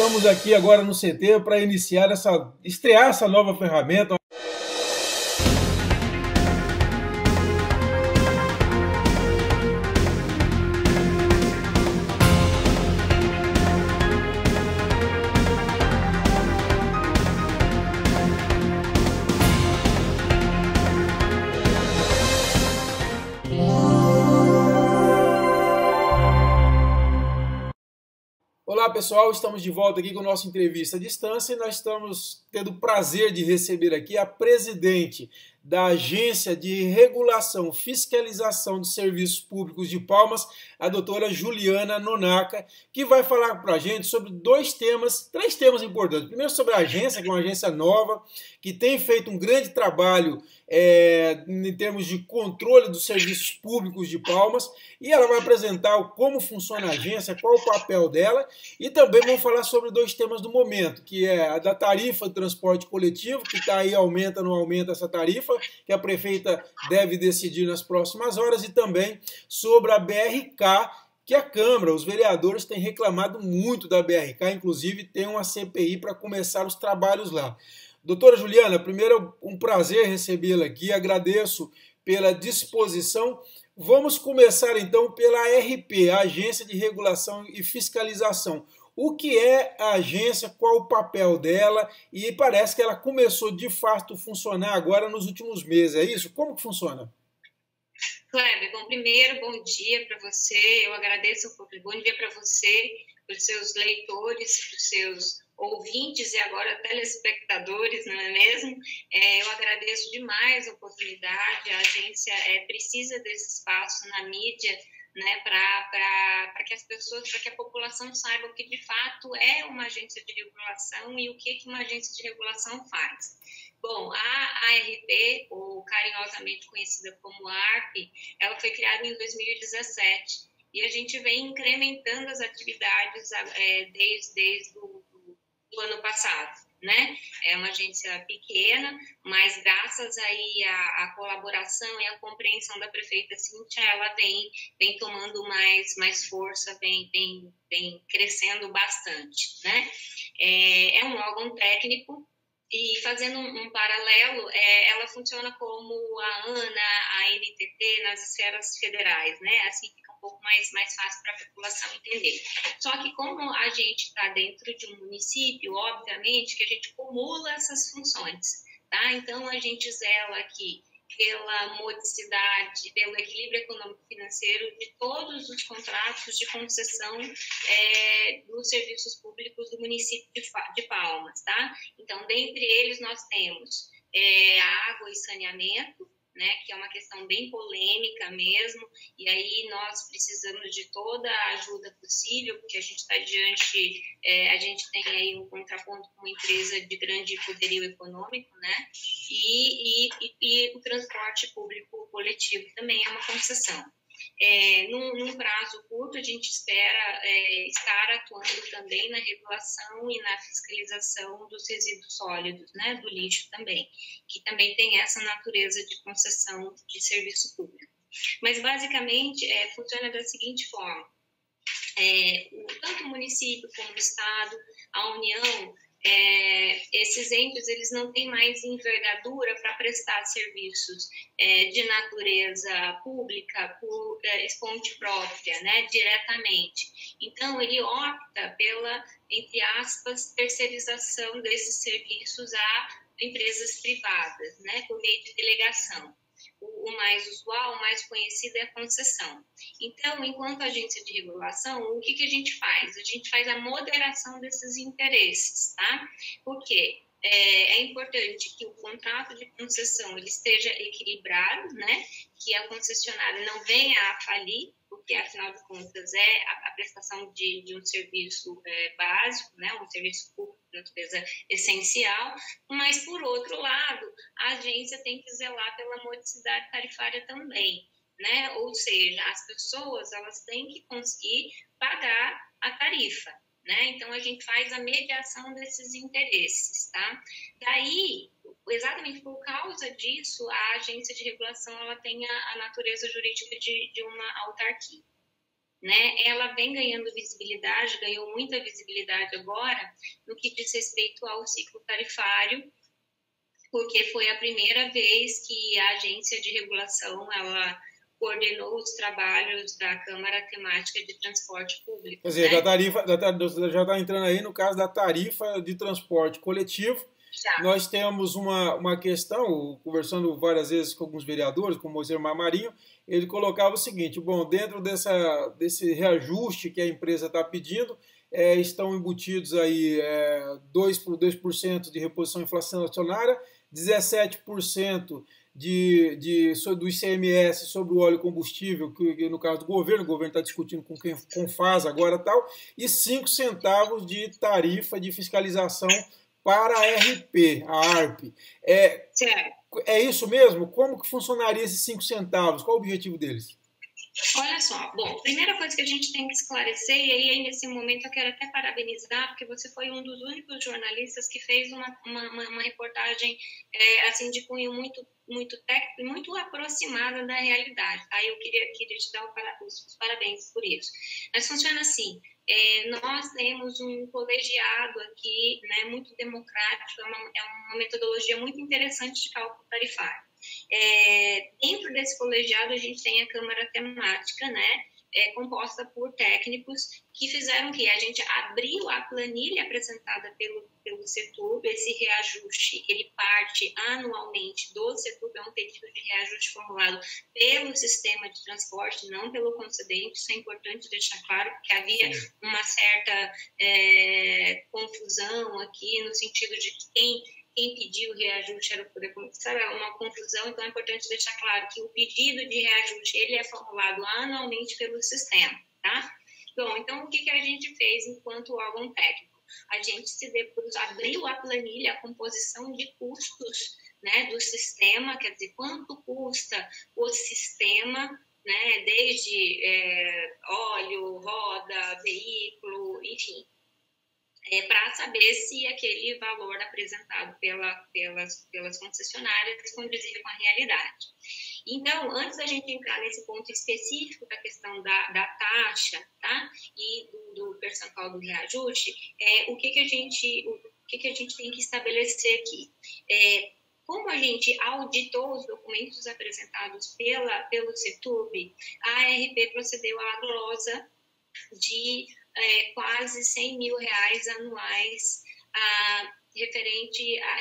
estamos aqui agora no CT para estrear essa nova ferramenta. Olá pessoal, estamos de volta aqui com a nossa entrevista à distância e nós estamos tendo o prazer de receber aqui a presidente da Agência de Regulação e Fiscalização de Serviços Públicos de Palmas, a doutora Juliana Nonaka, que vai falar para a gente sobre três temas importantes. Primeiro sobre a agência, que é uma agência nova, que tem feito um grande trabalho em termos de controle dos serviços públicos de Palmas, e ela vai apresentar como funciona a agência, qual o papel dela, e também vamos falar sobre dois temas do momento, que é a da tarifa de transporte coletivo, que está aí, aumenta ou não aumenta essa tarifa, que a prefeita deve decidir nas próximas horas, e também sobre a BRK, que a Câmara, os vereadores têm reclamado muito da BRK, inclusive tem uma CPI para começar os trabalhos lá. Doutora Juliana, primeiro um prazer recebê-la aqui, agradeço pela disposição. Vamos começar então pela ARP, a Agência de Regulação e Fiscalização. O que é a agência, qual o papel dela, e parece que ela começou de fato a funcionar agora nos últimos meses, é isso? Como que funciona? Kleber, bom, primeiro, bom dia para você, eu agradeço, bom dia para você, para os seus leitores, para os seus ouvintes e agora telespectadores, não é mesmo? Eu agradeço demais a oportunidade, a agência precisa desse espaço na mídia, né, para que as pessoas, para que a população saiba o que de fato é uma agência de regulação e o que uma agência de regulação faz. Bom, a ARP, ou carinhosamente conhecida como ARP, ela foi criada em 2017 e a gente vem incrementando as atividades desde o ano passado, né? É uma agência pequena, mas graças aí à colaboração e à compreensão da prefeita Cíntia, ela vem tomando mais força, vem crescendo bastante, né? É um órgão técnico. E fazendo um paralelo, ela funciona como a ANA, a NTT nas esferas federais, né? Assim fica um pouco mais fácil para a população entender. Só que como a gente está dentro de um município, obviamente que a gente acumula essas funções, tá? Então a gente zela aqui pela modicidade, pelo equilíbrio econômico-financeiro de todos os contratos de concessão dos serviços públicos do município de Palmas, tá? Então, dentre eles, nós temos a água e saneamento, né, que é uma questão bem polêmica mesmo, e aí nós precisamos de toda a ajuda possível, porque a gente está a gente tem aí um contraponto com uma empresa de grande poderio econômico, né, e o transporte público coletivo também é uma concessão. Num prazo curto, a gente espera estar atuando também na regulação e na fiscalização dos resíduos sólidos, né, do lixo também, que também tem essa natureza de concessão de serviço público. Mas, basicamente, funciona da seguinte forma: tanto o município como o Estado, a União, esses entes eles não têm mais envergadura para prestar serviços de natureza pública por fonte própria, né, diretamente. Então, ele opta pela, entre aspas, terceirização desses serviços a empresas privadas, né, por meio de delegação. O mais usual, o mais conhecido é a concessão. Então, enquanto agência de regulação, o que a gente faz? A gente faz a moderação desses interesses, tá? Porque é importante que o contrato de concessão ele esteja equilibrado, né? Que a concessionária não venha a falir, porque, afinal de contas, é a prestação de um serviço básico, né? Um serviço público de natureza essencial, mas, por outro lado, a agência tem que zelar pela modicidade tarifária também, né? Ou seja, as pessoas elas têm que conseguir pagar a tarifa, né? Então, a gente faz a mediação desses interesses, tá? Daí, exatamente por causa disso, a agência de regulação ela tem a natureza jurídica de uma autarquia. né, ela vem ganhando visibilidade, ganhou muita visibilidade agora no que diz respeito ao ciclo tarifário, porque foi a primeira vez que a agência de regulação ela coordenou os trabalhos da Câmara Temática de Transporte Público. Quer dizer, né? já está entrando aí no caso da tarifa de transporte coletivo. Já. Nós temos uma questão, conversando várias vezes com alguns vereadores, como o Moisés Marinho, ele colocava o seguinte: bom, dentro desse reajuste que a empresa está pedindo, estão embutidos aí 2% de reposição inflacionária, 17% do ICMS sobre o óleo combustível, que no caso do governo, o governo está discutindo com quem com faz agora tal, e 5 centavos de tarifa de fiscalização para a RP, a ARP. É isso mesmo? Como que funcionaria esses 5 centavos? Qual o objetivo deles? Olha só, bom, primeira coisa que a gente tem que esclarecer, e aí nesse momento eu quero até parabenizar, porque você foi um dos únicos jornalistas que fez uma reportagem assim de cunho muito técnico e muito aproximada da realidade. Aí eu queria te dar os parabéns por isso. Mas funciona assim, nós temos um colegiado aqui, né, muito democrático, é uma metodologia muito interessante de cálculo tarifário. Dentro desse colegiado a gente tem a Câmara Temática, né, composta por técnicos que fizeram que a gente abriu a planilha apresentada pelo Setub. Esse reajuste, ele parte anualmente do Setub, é um pedido de reajuste formulado pelo sistema de transporte, não pelo concedente. Isso é importante deixar claro, porque havia uma certa confusão aqui, no sentido de que quem pediu o reajuste era o poder comercial, é uma confusão, então é importante deixar claro que o pedido de reajuste ele é formulado anualmente pelo sistema, tá? Bom, então o que a gente fez enquanto órgão técnico? A gente se debruçou, abriu a planilha, a composição de custos, né, do sistema, quer dizer, quanto custa o sistema, né, desde óleo, roda, veículo, enfim, para saber se aquele valor apresentado pelas concessionárias condizia com a realidade. Então, antes da gente entrar nesse ponto específico da questão da taxa, tá, e do percentual do reajuste, o que a gente tem que estabelecer aqui? Como a gente auditou os documentos apresentados pelo Setub, a ARP procedeu à glosa de quase R$100 mil anuais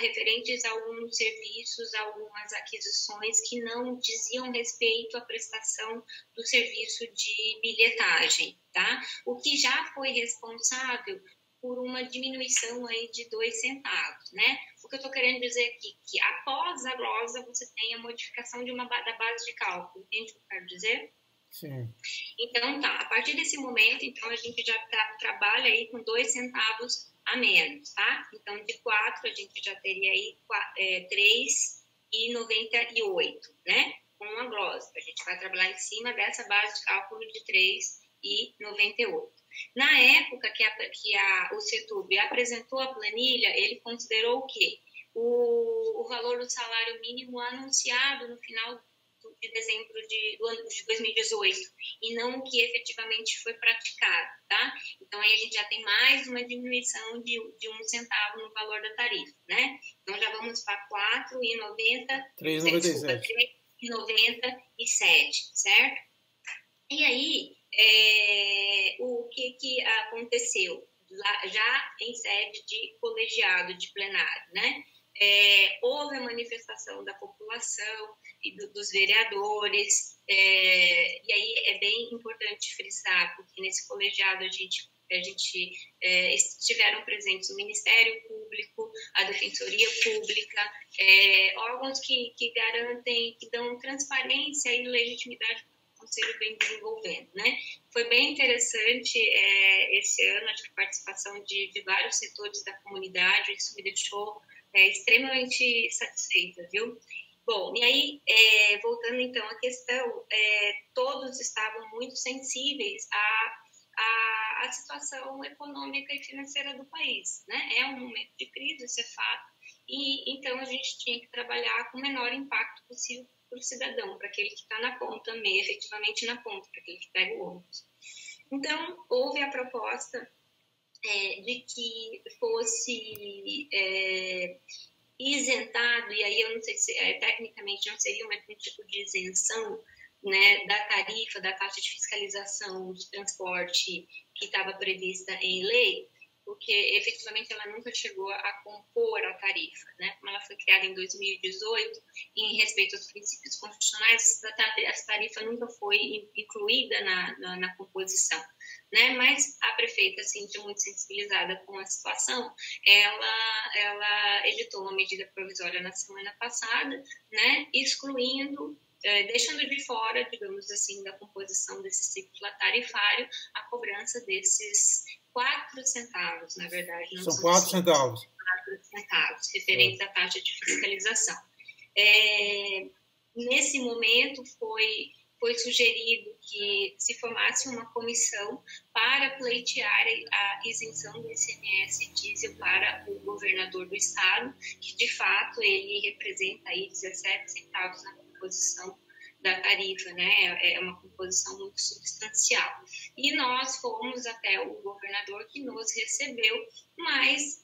referentes a alguns serviços, a algumas aquisições que não diziam respeito à prestação do serviço de bilhetagem, tá? O que já foi responsável por uma diminuição aí de 2 centavos, né? O que eu estou querendo dizer aqui, que após a glosa você tem a modificação da base de cálculo, entende o que eu quero dizer? Sim. Então, tá, a partir desse momento, então, a gente já trabalha aí com 2 centavos a menos, tá? Então, de 4, a gente já teria aí 3,98, né? Com a glosa. A gente vai trabalhar em cima dessa base de cálculo de 3,98. Na época que o Setub apresentou a planilha, ele considerou o quê? O valor do salário mínimo anunciado no final de dezembro do ano de 2018 e não o que efetivamente foi praticado, tá? Então, aí a gente já tem mais uma diminuição de 1 centavo no valor da tarifa, né? Então, já vamos para 3,97, certo? E aí, o que aconteceu? Já em sede de colegiado, de plenário, né? Houve a manifestação da população e dos vereadores, e aí é bem importante frisar, porque nesse colegiado a gente estiveram presentes o Ministério Público, a Defensoria Pública, órgãos que garantem, que dão transparência e legitimidade para o Conselho bem desenvolvendo, né? Foi bem interessante esse ano, acho que a participação de vários setores da comunidade, isso me deixou extremamente satisfeita, viu? Bom, e aí, voltando então à questão, todos estavam muito sensíveis à situação econômica e financeira do país, né? É um momento de crise, isso é fato, e então a gente tinha que trabalhar com o menor impacto possível para o cidadão, para aquele que está na ponta, efetivamente na ponta, para aquele que pega o ônibus. Então, houve a proposta de que fosse isentado, e aí eu não sei se tecnicamente não seria um tipo de isenção, né, da tarifa, da taxa de fiscalização de transporte que estava prevista em lei, porque efetivamente ela nunca chegou a compor a tarifa, né? Como ela foi criada em 2018, em respeito aos princípios constitucionais, a tarifa nunca foi incluída na composição, né? Mas a prefeita, assim, muito sensibilizada com a situação, ela editou uma medida provisória na semana passada, né? Excluindo, deixando de fora, digamos assim, da composição desse ciclo tarifário, a cobrança desses 4 centavos, na verdade. Não são 4 centavos. 4 centavos, referentes à taxa de fiscalização. Nesse momento, foi sugerido que se formasse uma comissão para pleitear a isenção do ICMS diesel para o governador do estado, que de fato ele representa aí 17 centavos na composição da tarifa, né? É uma composição muito substancial. E nós fomos até o governador, que nos recebeu, mas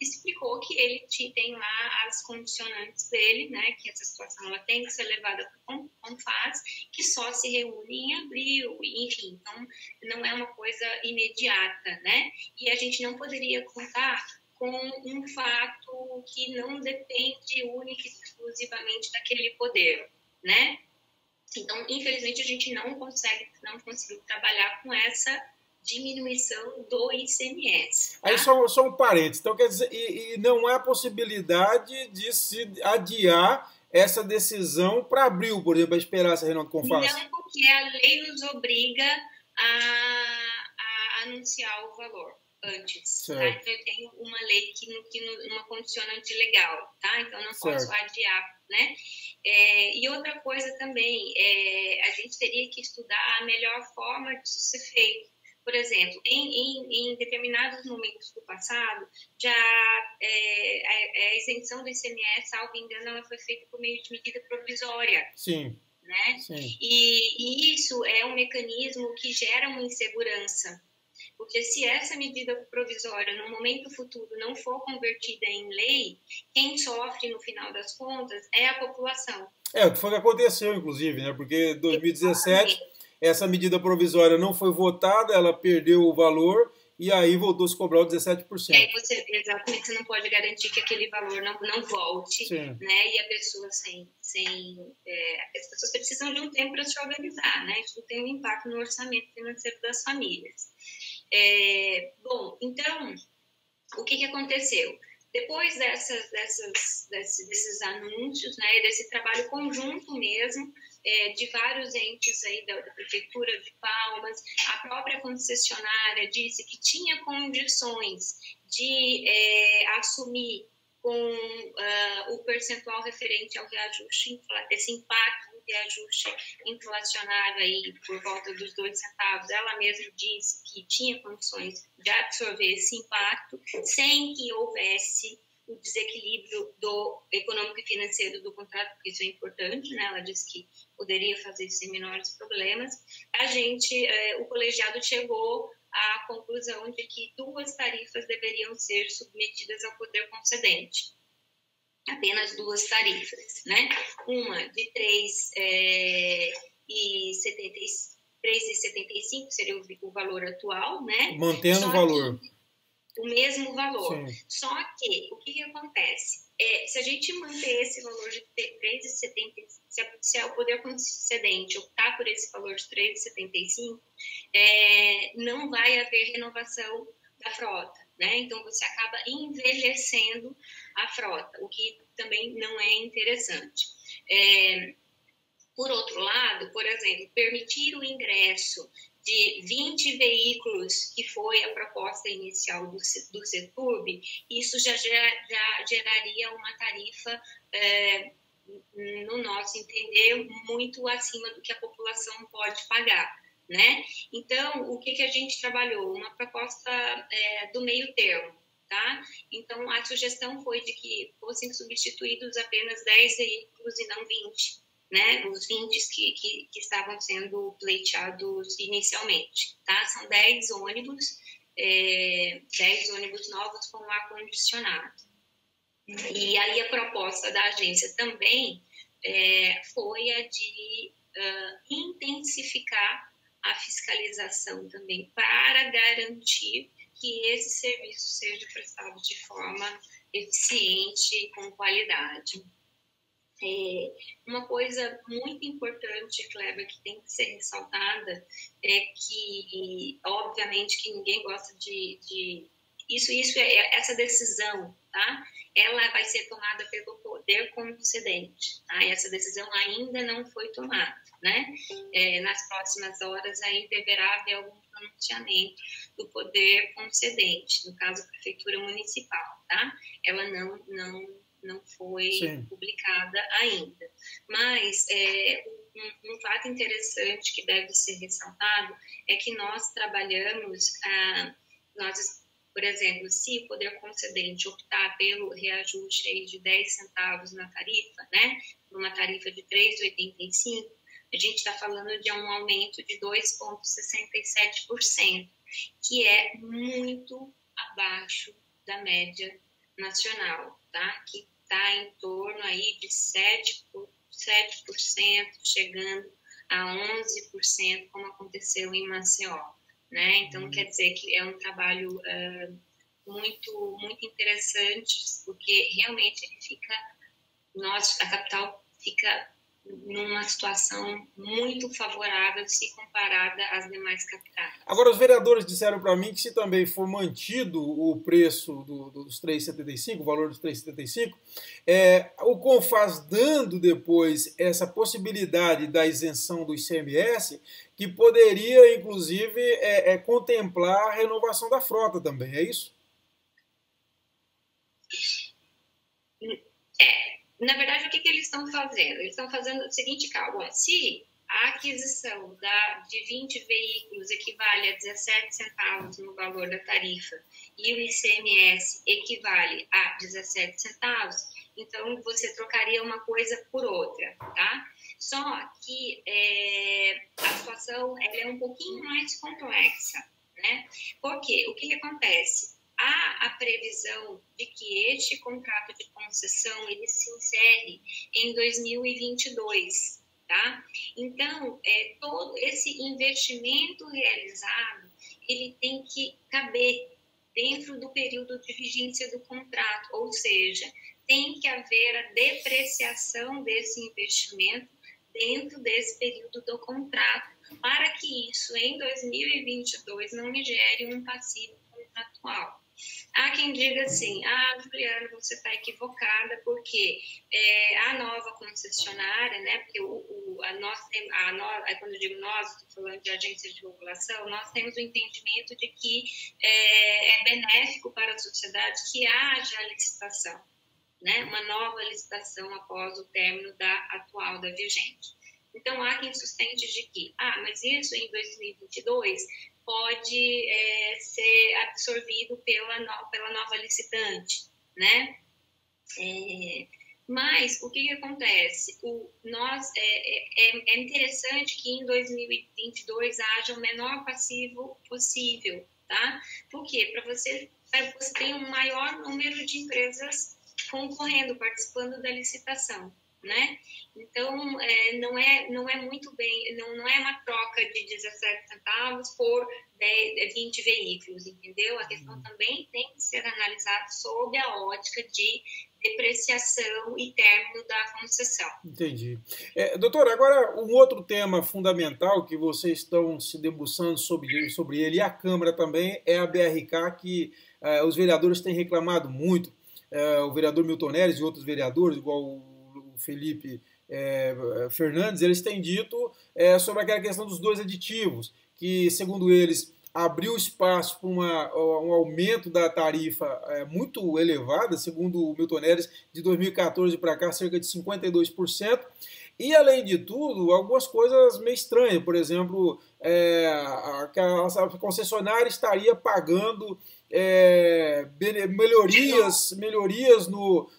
explicou que ele tem lá as condicionantes dele, né? Que essa situação ela tem que ser levada com fase, que só se reúne em abril, enfim, então não é uma coisa imediata, né? E a gente não poderia contar com um fato que não depende única e exclusivamente daquele poder, né? Então, infelizmente, a gente não conseguiu trabalhar com essa diminuição do ICMS. Tá? Aí só um parênteses. Então, quer dizer, e não há possibilidade de se adiar essa decisão para abril, por exemplo, para esperar essa reunião do CONFAS? Não, porque a lei nos obriga a anunciar o valor antes. Tá? Então, eu tenho uma lei uma condicionante legal, tá? Então, não posso adiar, né? E outra coisa também, a gente teria que estudar a melhor forma disso ser feito. Por exemplo, em determinados momentos do passado, já a isenção do ICMS, salvo engano, ela foi feita por meio de medida provisória. Sim. Né? Sim. E isso é um mecanismo que gera uma insegurança. Porque se essa medida provisória, no momento futuro, não for convertida em lei, quem sofre, no final das contas, é a população. O que foi que aconteceu, inclusive, né? Porque em 2017, essa medida provisória não foi votada, ela perdeu o valor e aí voltou a se cobrar o 17%. Exatamente, você não pode garantir que aquele valor não volte, né? E a pessoa as pessoas precisam de um tempo para se organizar, né? Isso tem um impacto no orçamento financeiro das famílias. Bom, então, o que aconteceu? Depois desses anúncios, né, desse trabalho conjunto mesmo, de vários entes aí da Prefeitura de Palmas, a própria concessionária disse que tinha condições de assumir com o percentual referente ao reajuste, esse impacto do reajuste inflacionário aí por volta dos 2 centavos. Ela mesma disse que tinha condições de absorver esse impacto sem que houvesse o desequilíbrio econômico e financeiro do contrato, porque isso é importante, né? Ela disse que poderia fazer isso sem menores problemas. O colegiado chegou à conclusão de que 2 tarifas deveriam ser submetidas ao poder concedente. Apenas 2 tarifas, né? Uma de 3,75 seria o valor atual, né? Mantendo o valor. O mesmo valor. Sim. Só que, o que acontece? Se a gente manter esse valor de 3,75, se o poder concedente optar por esse valor de 3,75, não vai haver renovação da frota, né? Então, você acaba envelhecendo a frota, o que também não é interessante. Por outro lado, por exemplo, permitir o ingresso de 20 veículos, que foi a proposta inicial do CETURB, isso já geraria uma tarifa, no nosso entender, muito acima do que a população pode pagar, né? Então, o que a gente trabalhou? Uma proposta do meio termo, tá? Então, a sugestão foi de que fossem substituídos apenas 10 veículos e não 20, né, os 20 que estavam sendo pleiteados inicialmente, tá? São 10 ônibus, 10 ônibus novos com ar-condicionado. E aí a proposta da agência também foi a de intensificar a fiscalização também para garantir que esse serviço seja prestado de forma eficiente e com qualidade. Uma coisa muito importante, Kleber, que tem que ser ressaltada é que, obviamente, que ninguém gosta de essa decisão, tá? Ela vai ser tomada pelo poder concedente, tá? E essa decisão ainda não foi tomada, né? Nas próximas horas aí deverá haver algum pronunciamento do poder concedente, no caso a prefeitura municipal, tá? Ela não foi publicada ainda. Mas um fato interessante que deve ser ressaltado é que nós trabalhamos, por exemplo, se o poder concedente optar pelo reajuste aí de 10 centavos na tarifa, né, por uma tarifa de 3,85, a gente está falando de um aumento de 2,67%, que é muito abaixo da média nacional, tá? Que está em torno aí de 7%, chegando a 11%, como aconteceu em Maceió, né? Então, quer dizer que é um trabalho muito, muito interessante, porque realmente ele a capital fica numa situação muito favorável se comparada às demais capitais. Agora, os vereadores disseram para mim que se também for mantido o preço dos 3,75, o valor dos 3,75, o CONFAS dando depois essa possibilidade da isenção do ICMS, que poderia, inclusive, contemplar a renovação da frota também, é isso? Na verdade, o que eles estão fazendo? Eles estão fazendo o seguinte cálculo: se a aquisição de 20 veículos equivale a 17 centavos no valor da tarifa e o ICMS equivale a 17 centavos, então você trocaria uma coisa por outra, tá? Só que a situação é um pouquinho mais complexa, né? Porque o que acontece? Há a previsão de que este contrato de concessão ele se encerre em 2022, tá? Então, todo esse investimento realizado, ele tem que caber dentro do período de vigência do contrato, ou seja, tem que haver a depreciação desse investimento dentro desse período do contrato, para que isso, em 2022, não me gere um passivo contratual. Há quem diga assim: Juliana, você está equivocada, porque a nova concessionária, né, porque quando eu digo nós, estou falando de agências de regulação, nós temos o entendimento de que é benéfico para a sociedade que haja a licitação, né, uma nova licitação após o término da atual, da vigente. Então, há quem sustente de que, mas isso em 2022 pode ser absorvido pela nova licitante, né? Mas o que acontece? É interessante que em 2022 haja o menor passivo possível, tá? Por quê? Para você ter um maior número de empresas concorrendo, participando da licitação, né? Então, não é muito bem, não é uma troca de 17 centavos por 20 veículos, entendeu? A questão também tem que ser analisada sob a ótica de depreciação e término da concessão. Entendi. Doutora, agora um outro tema fundamental que vocês estão se debruçando sobre ele, e a Câmara também, é a BRK, que os vereadores têm reclamado muito. O vereador Milton Neres e outros vereadores, igual o Felipe Fernandes, eles têm dito sobre aquela questão dos 2 aditivos, que, segundo eles, abriu espaço para um aumento da tarifa muito elevada, segundo o Milton Neres, de 2014 para cá, cerca de 52%. E, além de tudo, algumas coisas meio estranhas. Por exemplo, a concessionária estaria pagando melhorias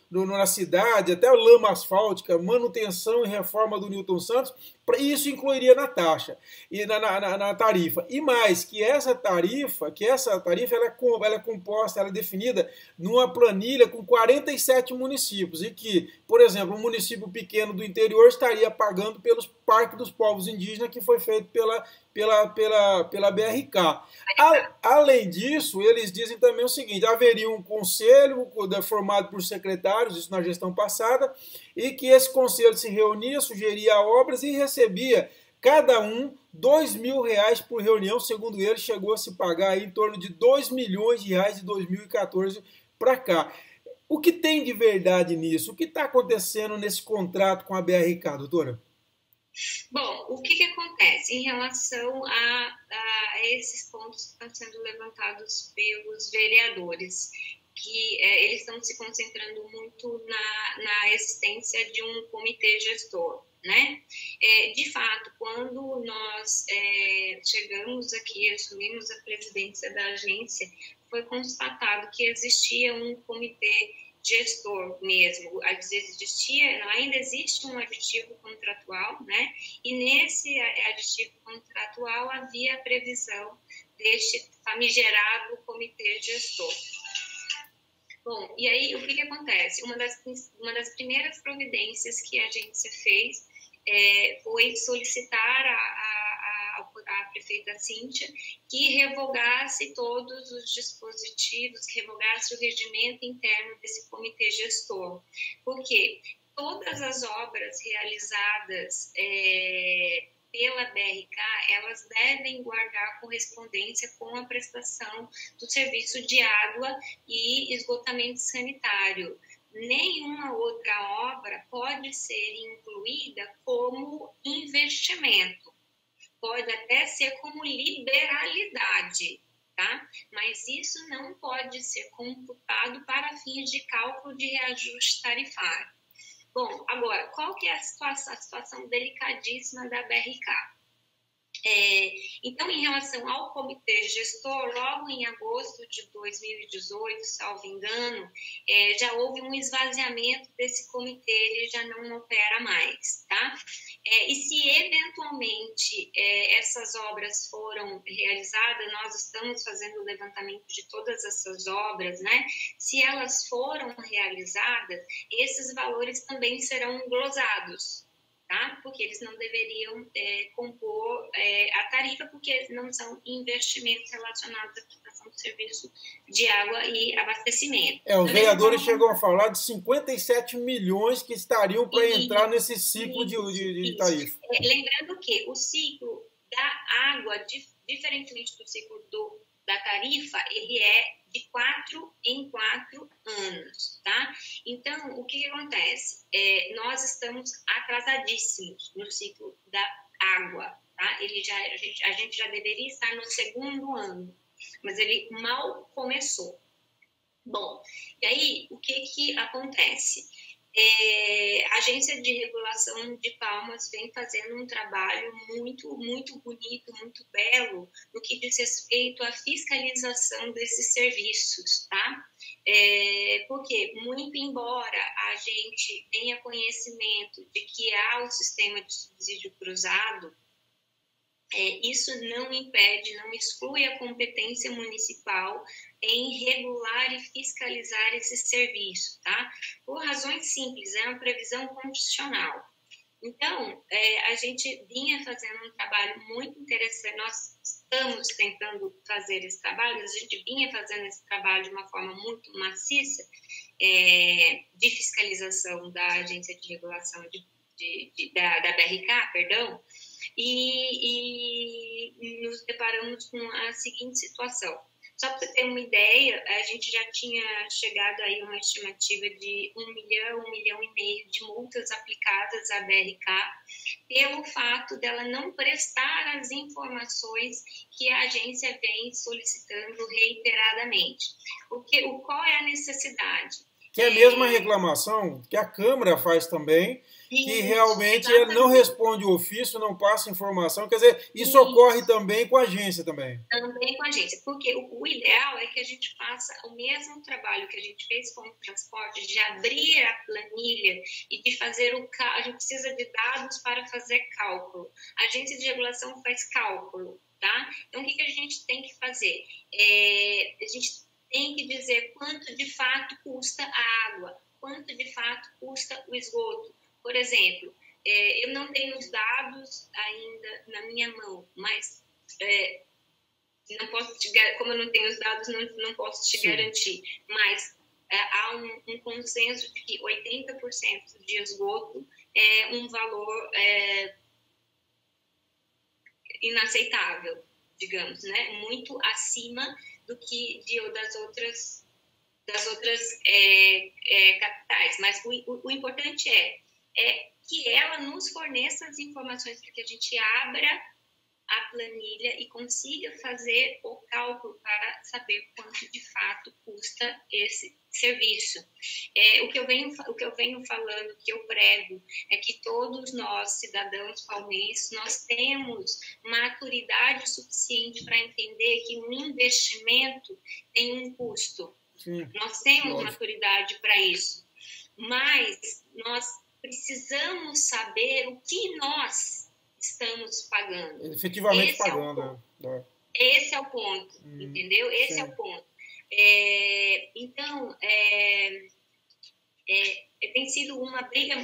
na cidade, até a lama asfáltica, manutenção e reforma do Newton Santos, isso incluiria na taxa e na tarifa. E mais, que essa tarifa ela é composta, ela é definida numa planilha com 47 municípios, e que, por exemplo, um município pequeno do interior estaria pagando pelos Parques dos Povos Indígenas, que foi feito pela BRK. Além disso, eles dizem também o seguinte: haveria um conselho formado por secretários, isso na gestão passada, e que esse conselho se reunia, sugeria obras e recebia cada um R$2.000 por reunião. Segundo ele, chegou a se pagar aí em torno de R$2 milhões de 2014 para cá. O que tem de verdade nisso? O que está acontecendo nesse contrato com a BRK, doutora? Bom, o que acontece em relação a esses pontos que estão sendo levantados pelos vereadores, que eles estão se concentrando muito na existência de um comitê gestor, né? De fato, quando nós chegamos aqui, assumimos a presidência da agência, foi constatado que existia um comitê gestor mesmo, ainda existe um aditivo contratual, né? E nesse aditivo contratual havia a previsão deste famigerado comitê gestor. Bom, e aí o que acontece? Uma das primeiras providências que a agência fez foi solicitar a prefeita Cíntia que revogasse todos os dispositivos, que revogasse o regimento interno desse comitê gestor. Porque todas as obras realizadas pela BRK, elas devem guardar correspondência com a prestação do serviço de água e esgotamento sanitário. Nenhuma outra obra pode ser incluída como investimento. Pode até ser como liberalidade, tá? Mas isso não pode ser computado para fins de cálculo de reajuste tarifário. Bom, agora, qual que é a situação delicadíssima da BRK? Então, em relação ao comitê gestor, logo em agosto de 2018, salvo engano, já houve um esvaziamento desse comitê, ele já não opera mais, tá? E se eventualmente essas obras foram realizadas, nós estamos fazendo o levantamento de todas essas obras, né? Se elas foram realizadas, esses valores também serão glosados, tá? Porque eles não deveriam compor a tarifa, porque não são investimentos relacionados à prestação de serviço de água e abastecimento. Os vereadores chegam a falar de 57 milhões que estariam para entrar nesse ciclo de tarifa. Lembrando que o ciclo da água, diferentemente do ciclo da tarifa, ele é de 4 em 4 anos, tá? Então, o que acontece? Nós estamos atrasadíssimos no ciclo da água, tá? A gente já deveria estar no segundo ano, mas ele mal começou. Bom, e aí, o que acontece? A Agência de Regulação de Palmas vem fazendo um trabalho muito, muito bonito, muito belo no que diz respeito à fiscalização desses serviços, tá? Porque, muito embora a gente tenha conhecimento de que há o sistema de subsídio cruzado, isso não impede, não exclui a competência municipal em regular e fiscalizar esse serviço, tá? Por razões simples, é uma previsão constitucional. Então, a gente vinha fazendo um trabalho muito interessante, nós estamos tentando fazer esse trabalho, a gente vinha fazendo esse trabalho de uma forma muito maciça, de fiscalização da Agência de Regulação da BRK, perdão, e nos deparamos com a seguinte situação. Só para você ter uma ideia, a gente já tinha chegado aí a uma estimativa de 1 milhão, 1,5 milhão de multas aplicadas à BRK pelo fato dela não prestar as informações que a agência vem solicitando reiteradamente. Qual é a necessidade? Que é a mesma reclamação que a Câmara faz também, que realmente ele não responde o ofício, não passa informação. Quer dizer, isso ocorre também com a agência também. Também com a agência, porque o ideal é que a gente faça o mesmo trabalho que a gente fez com o transporte, de abrir a planilha e de fazer o cálculo. A gente precisa de dados para fazer cálculo. A agência de regulação faz cálculo, tá? Então, o que a gente tem que fazer? A gente tem que dizer quanto de fato custa a água, quanto de fato custa o esgoto. Por exemplo, eu não tenho os dados ainda na minha mão, mas não posso como eu não tenho os dados, não posso te garantir. Mas há um consenso de que 80% de esgoto é um valor inaceitável, digamos, né? Muito acima do que das outras capitais. Mas o importante é que ela nos forneça as informações para que a gente abra a planilha e consiga fazer o cálculo para saber quanto de fato custa esse serviço. O que eu venho falando, que eu prego, é que todos nós, cidadãos palmeirenses, nós temos maturidade suficiente para entender que um investimento tem um custo. Sim, nós temos maturidade para isso, mas nós precisamos saber o que nós estamos pagando. Efetivamente pagando. Esse é o ponto, entendeu? Esse é o ponto. Então, tem sido uma briga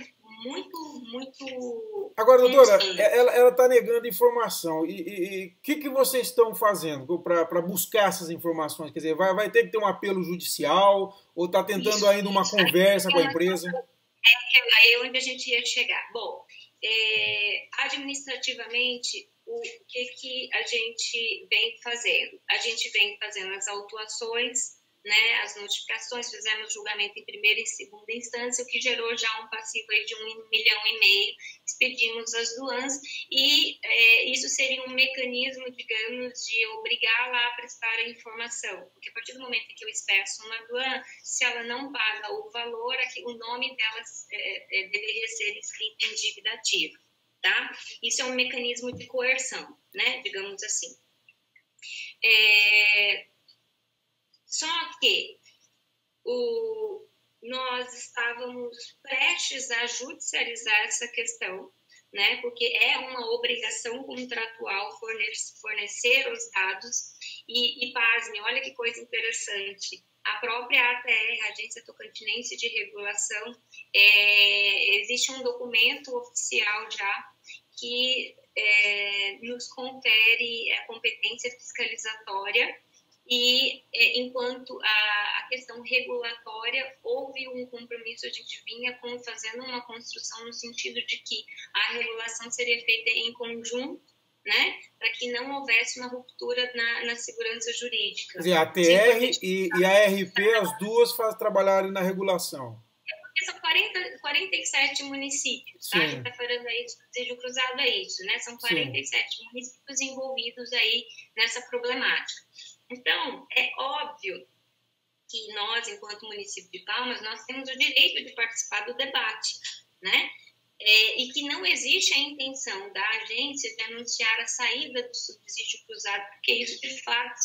muito... Agora, doutora, ela está negando informação. E o que vocês estão fazendo para buscar essas informações? Quer dizer, vai ter que ter um apelo judicial ou está tentando ainda uma conversa com a empresa? Aí onde a gente ia chegar. Bom, administrativamente, o que a gente vem fazendo? A gente vem fazendo as autuações, né, as notificações, fizemos julgamento em primeira e segunda instância, o que gerou já um passivo aí de 1,5 milhão, expedimos as duans, e isso seria um mecanismo, digamos, de obrigá-la a prestar a informação, porque a partir do momento em que eu expresso uma duan, se ela não paga o valor, o nome dela deveria ser escrito em dívida ativa, tá? Isso é um mecanismo de coerção, né, digamos assim. Só que nós estávamos prestes a judicializar essa questão, né? Porque é uma obrigação contratual fornecer os dados e pasme, olha que coisa interessante. A própria ATR, a Agência Tocantinense de Regulação, existe um documento oficial já que nos confere a competência fiscalizatória. E enquanto a questão regulatória, houve um compromisso, a gente vinha fazendo uma construção no sentido de que a regulação seria feita em conjunto, né, para que não houvesse uma ruptura na segurança jurídica. Quer dizer, a TR e a RP, as duas trabalharem na regulação. Porque são 47 municípios, tá? A gente está falando aí de subsídio cruzado, é isso, né? São 47 municípios envolvidos aí nessa problemática. Então, é óbvio que nós, enquanto município de Palmas, nós temos o direito de participar do debate, né? E que não existe a intenção da agência de anunciar a saída do subsídio cruzado, porque isso, de fato,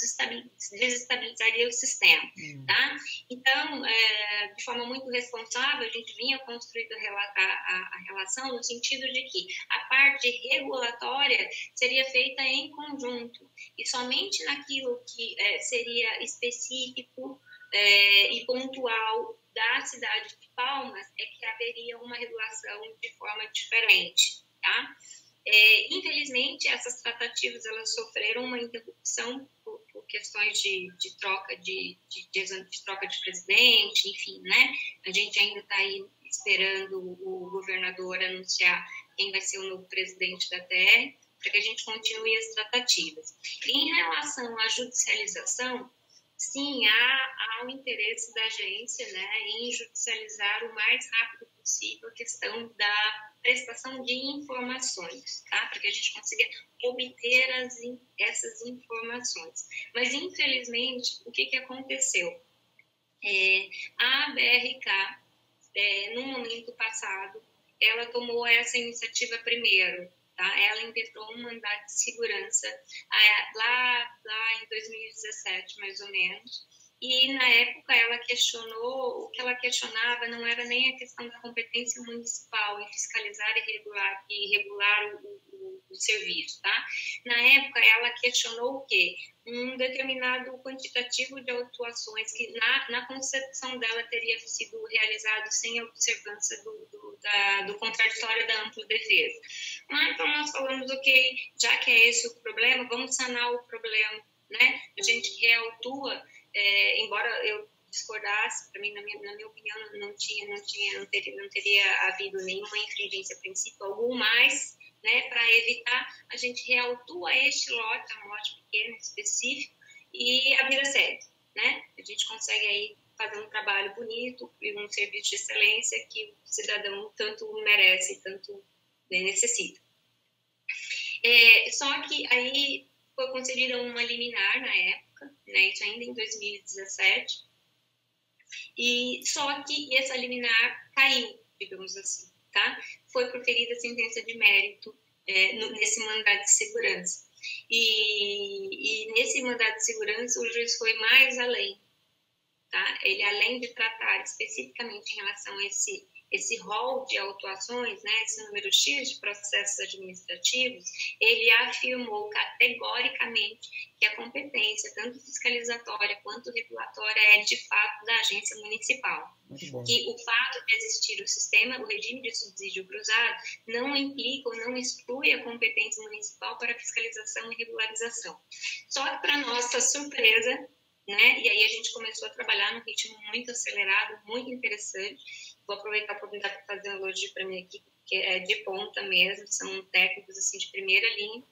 desestabilizaria o sistema, tá? Então, de forma muito responsável, a gente vinha construindo a relação no sentido de que a parte regulatória seria feita em conjunto, e somente naquilo que seria específico e pontual da cidade de Palmas é que haveria uma regulação de forma diferente, tá? Infelizmente, essas tratativas elas sofreram uma interrupção por questões de troca de troca de presidente, enfim, né? A gente ainda está aí esperando o governador anunciar quem vai ser o novo presidente da TR, para que a gente continue as tratativas. Em relação à judicialização, sim, há um interesse da agência, né, em judicializar o mais rápido possível a questão da prestação de informações, tá? Para que a gente consiga obter essas informações. Mas, infelizmente, o que aconteceu? A BRK, no momento passado, ela tomou essa iniciativa primeiro. Tá? Ela impetrou um mandato de segurança lá em 2017, mais ou menos. E, na época, ela questionou, o que ela questionava não era nem a questão da competência municipal em fiscalizar e regular o serviço. Tá? Na época, ela questionou o quê? Um determinado quantitativo de autuações que, na concepção dela, teria sido realizado sem a observância do contraditório da ampla defesa. Então, nós falamos, ok, já que é esse o problema, vamos sanar o problema, né? A gente reautua, embora eu discordasse, para mim, na minha opinião, não teria havido nenhuma infringência a princípio algum, mas, né, para evitar, a gente reautua este lote, um lote pequeno, específico, e a vida segue, né? A gente consegue aí fazer um trabalho bonito e um serviço de excelência que o cidadão tanto merece, tanto, né, necessita. Só que aí foi concedida uma liminar na época, né, isso ainda em 2017, e só que essa liminar caiu, digamos assim, tá? Foi proferida a sentença de mérito nesse mandado de segurança. E nesse mandado de segurança, o juiz foi mais além, tá? Ele, além de tratar especificamente em relação a esse rol de autuações, né, esse número X de processos administrativos, ele afirmou categoricamente que a competência, tanto fiscalizatória quanto regulatória, é de fato da agência municipal. Que o fato de existir o sistema, o regime de subsídio cruzado, não implica ou não exclui a competência municipal para fiscalização e regularização. Só que, para nossa surpresa, né, e aí a gente começou a trabalhar num ritmo muito acelerado, muito interessante. Vou aproveitar a oportunidade para fazer um elogio para minha equipe, que é de ponta mesmo, são técnicos assim, de primeira linha.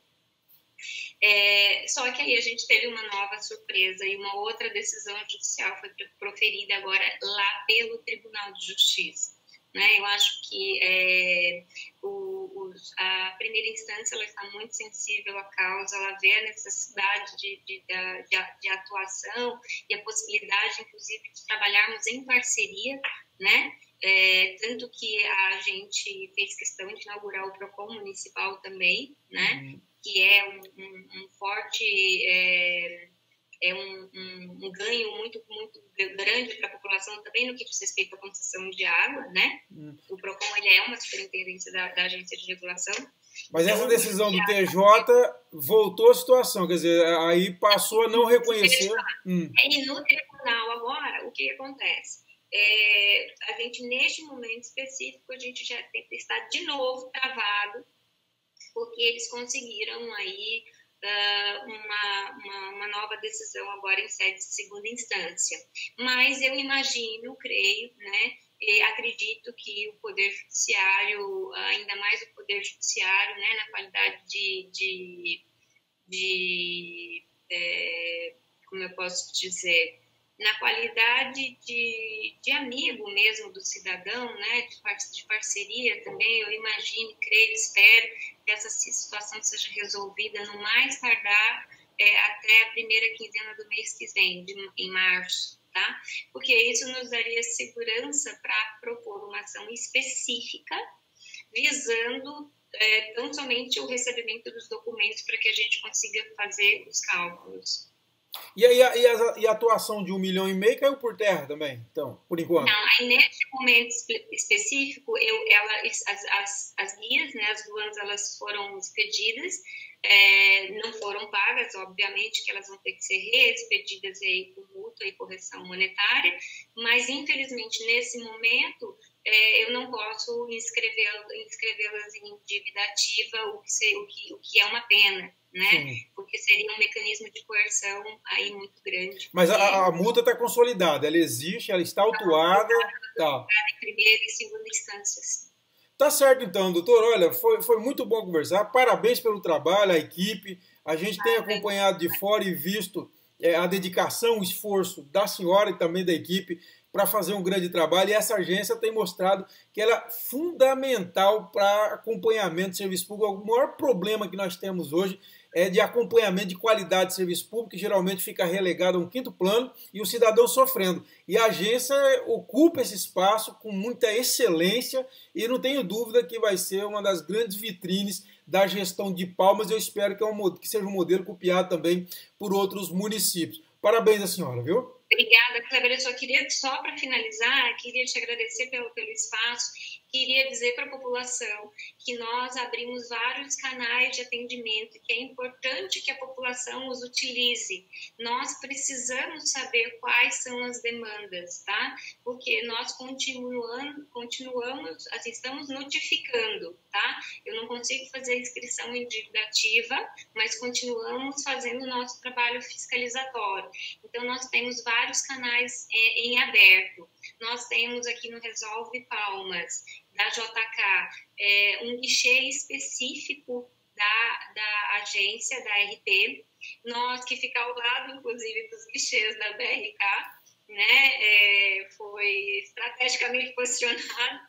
Só que aí a gente teve uma nova surpresa e uma outra decisão judicial foi proferida agora lá pelo Tribunal de Justiça. Né? Eu acho que a primeira instância ela está muito sensível à causa, ela vê a necessidade de atuação e a possibilidade, inclusive, de trabalharmos em parceria, né? Tanto que a gente fez questão de inaugurar o PROCON municipal também, né? Que é um forte... um ganho muito, muito grande para a população também no que diz respeito à concessão de água, né? O PROCON ele é uma superintendência da agência de regulação. Mas essa decisão do TJ voltou a situação, quer dizer, aí passou a não reconhecer. E no tribunal agora, o que acontece? A gente, neste momento específico, a gente já está de novo travado, porque eles conseguiram aí uma nova decisão agora em sede de segunda instância. Mas eu imagino, creio, né, e acredito que o Poder Judiciário, ainda mais o Poder Judiciário, né, na qualidade como eu posso dizer, na qualidade de amigo mesmo do cidadão, né, de parceria também, eu imagino, creio, espero que essa situação seja resolvida no mais tardar até a primeira quinzena do mês que vem, em março, tá? Porque isso nos daria segurança para propor uma ação específica visando tão somente o recebimento dos documentos para que a gente consiga fazer os cálculos. E a atuação de 1,5 milhão caiu por terra também, então, por enquanto? Não, aí nesse momento específico, as guias, né, as duas, elas foram expedidas, não foram pagas, obviamente que elas vão ter que ser reexpedidas aí com multa e correção monetária, mas infelizmente nesse momento eu não posso inscrevê-las em dívida ativa, o que é uma pena, né? Sim. Porque seria um mecanismo de coerção aí muito grande. Mas a multa está consolidada, ela existe, ela está autuada. Tá. Em primeira e segunda instâncias. Tá certo então, doutor. Olha, foi muito bom conversar. Parabéns pelo trabalho, a equipe. A gente tem acompanhado de fora e visto a dedicação, o esforço da senhora e também da equipe para fazer um grande trabalho, e essa agência tem mostrado que ela é fundamental para acompanhamento de serviço público. O maior problema que nós temos hoje é de acompanhamento de qualidade de serviço público, que geralmente fica relegado a um quinto plano e o cidadão sofrendo. E a agência ocupa esse espaço com muita excelência e não tenho dúvida que vai ser uma das grandes vitrines da gestão de Palmas. Eu espero que seja um modelo copiado também por outros municípios. Parabéns à senhora, viu? Obrigada, Kleber. Só para finalizar, queria te agradecer pelo espaço. Queria dizer para a população que nós abrimos vários canais de atendimento, que é importante que a população os utilize. Nós precisamos saber quais são as demandas, tá? Porque nós continuamos, assim, estamos notificando, tá? Eu não consigo fazer a inscrição indicativa, mas continuamos fazendo o nosso trabalho fiscalizatório. Então, nós temos vários canais em aberto. Nós temos aqui no Resolve Palmas, da JK, um guichê específico da agência, da RP, que fica ao lado, inclusive, dos guichês da BRK, né? Foi estrategicamente posicionado.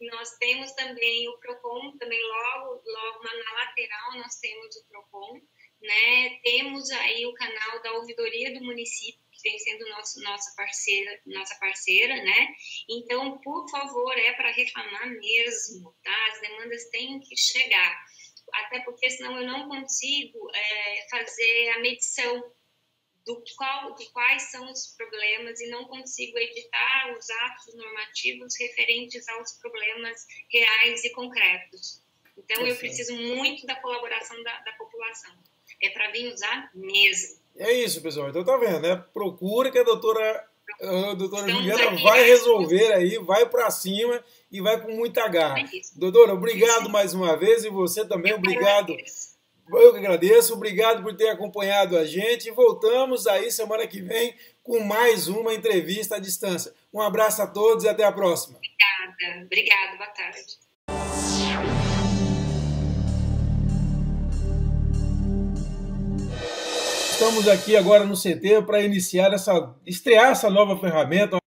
Nós temos também o PROCON, também logo na lateral nós temos o PROCON, né? Temos aí o canal da ouvidoria do município, que vem sendo nossa parceira, né? Então, por favor, é para reclamar mesmo, tá? As demandas têm que chegar, até porque senão eu não consigo fazer a medição de quais são os problemas e não consigo editar os atos normativos referentes aos problemas reais e concretos. Então, eu preciso muito da colaboração da população. É para vir usar mesmo. É isso, pessoal. Então tá vendo, né? Procura que a doutora Juliana vai resolver aí, vai para cima e vai com muita garra. Doutora, obrigado mais uma vez, e você também, obrigado. Eu que agradeço, obrigado por ter acompanhado a gente. Voltamos aí semana que vem com mais uma entrevista à distância. Um abraço a todos e até a próxima. Obrigada, boa tarde. Estamos aqui agora no CT para estrear essa nova ferramenta.